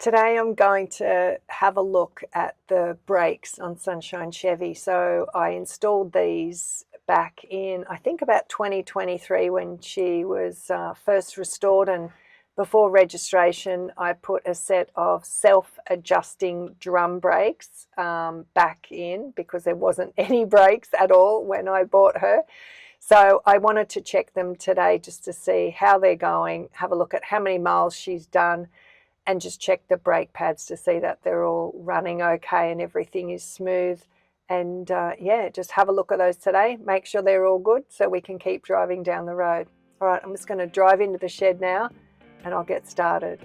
Today I'm going to have a look at the brakes on Sunshine Chevy. So I installed these back in, I think about 2023 when she was first restored, and before registration I put a set of self-adjusting drum brakes back in because there wasn't any brakes at all when I bought her. So I wanted to check them today just to see how they're going, have a look at how many miles she's done, and just check the brake pads to see that they're all running okay and everything is smooth. And yeah, just have a look at those today, make sure they're all good so we can keep driving down the road. All right, I'm just going to drive into the shed now and I'll get started.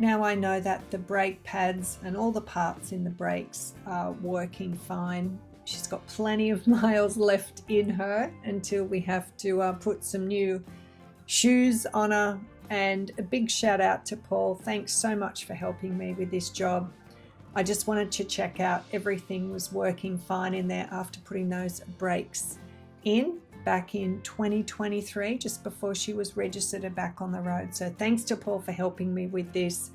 Now I know that the brake pads and all the parts in the brakes are working fine. She's got plenty of miles left in her until we have to put some new shoes on her. And a big shout out to Paul. Thanks so much for helping me with this job. I just wanted to check out everything was working fine in there after putting those brakes in back in 2023, just before she was registered and back on the road. So thanks to Paul for helping me with this.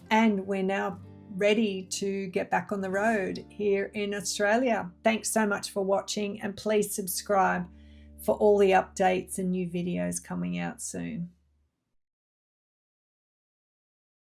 And we're now ready to get back on the road here in Australia. Thanks so much for watching, and please subscribe for all the updates and new videos coming out soon.